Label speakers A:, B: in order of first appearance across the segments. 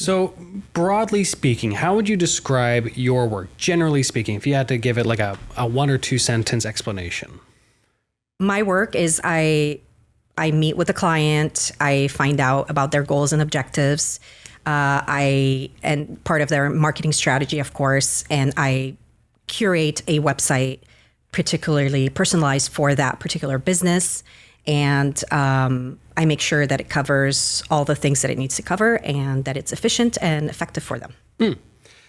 A: So broadly speaking, how would you describe your work, generally speaking, if you had to give it like a 1 or 2 sentence explanation?
B: My work is I meet with the client, I find out about their goals and objectives, and part of their marketing strategy, of course, and I curate a website particularly personalized for that particular business. And I make sure that it covers all the things that it needs to cover and that it's efficient and effective for them.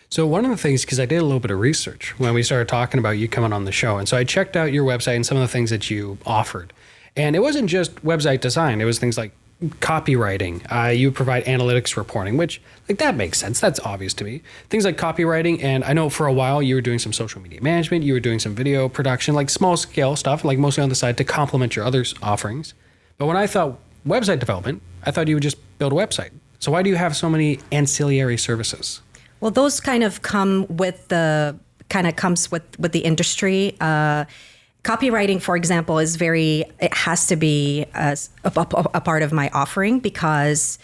A: So one of the things, because I did a little bit of research when we started talking about you coming on the show, and so I checked out your website and some of the things that you offered. And it wasn't just website design. It was things like copywriting. You provide analytics reporting, which like that makes sense. That's obvious to me. Things like copywriting. And I know for a while you were doing some social media management. You were doing some video production, like small scale stuff, like mostly on the side to complement your other offerings. But when I thought website development, I thought you would just build a website. So why do you have so many ancillary services?
B: Well, those kind of comes with the industry. Copywriting, for example, it has to be a part of my offering because,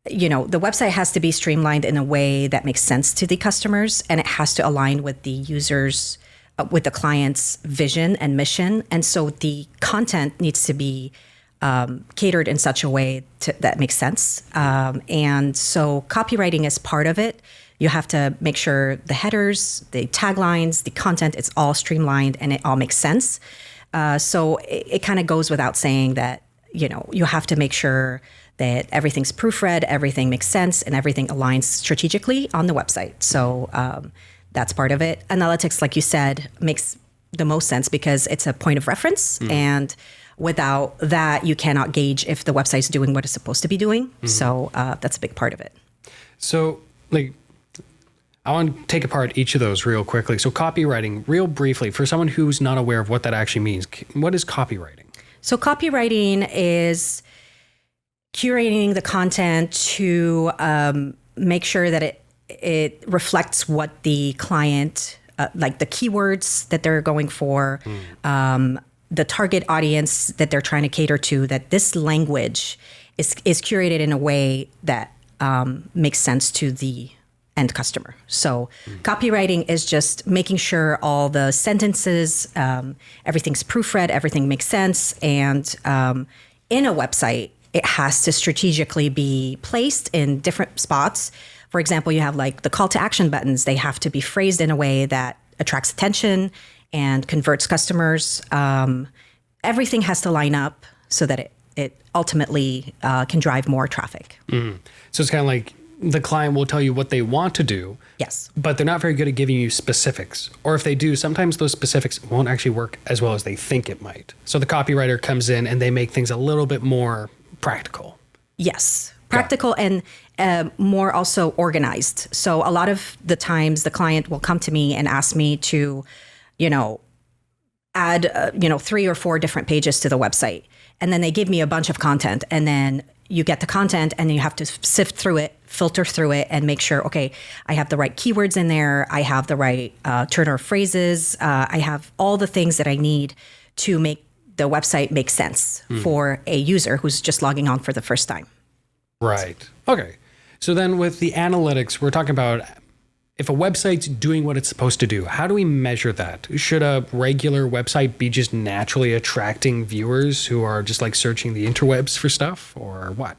B: the website has to be streamlined in a way that makes sense to the customers, and it has to align with the users, with the client's vision and mission. And so the content needs to be catered in such a way that makes sense. And so copywriting is part of it. You have to make sure the headers, the taglines, the content, it's all streamlined and it all makes sense. So it kind of goes without saying that, you have to make sure that everything's proofread, everything makes sense, and everything aligns strategically on the website. So that's part of it. Analytics, like you said, makes the most sense because it's a point of reference. And without that, you cannot gauge if the website's doing what it's supposed to be doing. So that's a big part of it.
A: So I want to take apart each of those real quickly. So copywriting, real briefly, for someone who's not aware of what that actually means, what is copywriting?
B: So copywriting is curating the content to make sure that it reflects what the client, like the keywords that they're going for, the target audience that they're trying to cater to, that this language is curated in a way that makes sense to the end customer. So copywriting is just making sure all the sentences, everything's proofread, everything makes sense. And in a website, it has to strategically be placed in different spots. For example, you have like the call to action buttons. They have to be phrased in a way that attracts attention and converts customers. Everything has to line up so that it ultimately can drive more traffic.
A: So it's kind of like the client will tell you what they want to do.
B: Yes.
A: But they're not very good at giving you specifics. Or if they do, sometimes those specifics won't actually work as well as they think it might. So the copywriter comes in and they make things a little bit more practical.
B: Yes. Practical and more also organized. So a lot of the times the client will come to me and ask me to, add, 3 or 4 different pages to the website. And then they give me a bunch of content, and then you get the content and you have to sift through it, filter through it, and make sure, okay, I have the right keywords in there. I have the right turn of phrases. I have all the things that I need to make the website make sense for a user who's just logging on for the first time.
A: Right. Okay. So then with the analytics, we're talking about if a website's doing what it's supposed to do, how do we measure that? Should a regular website be just naturally attracting viewers who are just like searching the interwebs for stuff, or what?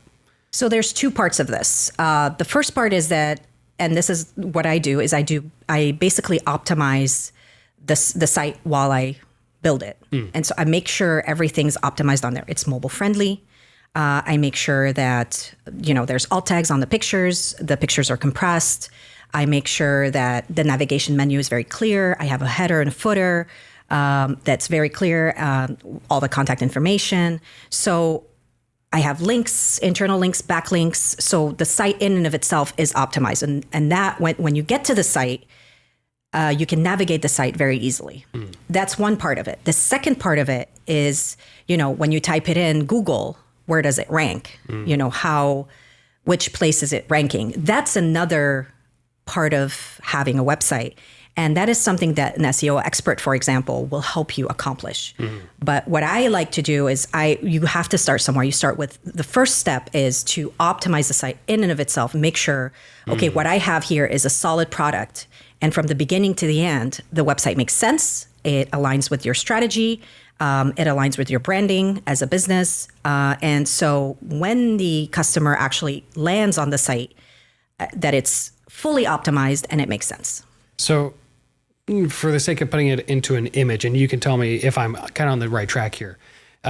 B: So there's 2 parts of this. The first part is that, and this is what I do, is I basically optimize the site while I build it. And so I make sure everything's optimized on there. It's mobile friendly. I make sure that, there's alt tags on the pictures are compressed. I make sure that the navigation menu is very clear. I have a header and a footer that's very clear, all the contact information. So I have links, internal links, backlinks. So the site in and of itself is optimized. And that when you get to the site, you can navigate the site very easily. That's one part of it. The second part of it is, when you type it in Google, where does it rank? Which place is it ranking? That's another part of having a website. And that is something that an SEO expert, for example, will help you accomplish. But what I like to do is you have to start somewhere. You start with the first step is to optimize the site in and of itself, make sure, okay, what I have here is a solid product. And from the beginning to the end, the website makes sense. It aligns with your strategy. It aligns with your branding as a business. And so when the customer actually lands on the site, that it's fully optimized and it makes sense.
A: So for the sake of putting it into an image, and you can tell me if I'm kind of on the right track here,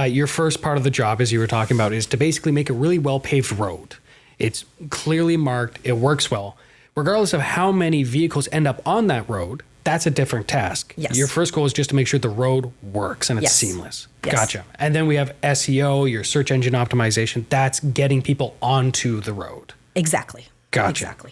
A: your first part of the job, as you were talking about, is to basically make a really well-paved road. It's clearly marked. It works well. Regardless of how many vehicles end up on that road, that's a different task.
B: Yes.
A: Your first goal is just to make sure the road works and it's seamless. Yes. Gotcha. And then we have SEO, your search engine optimization. That's getting people onto the road.
B: Exactly.
A: Gotcha.
B: Exactly.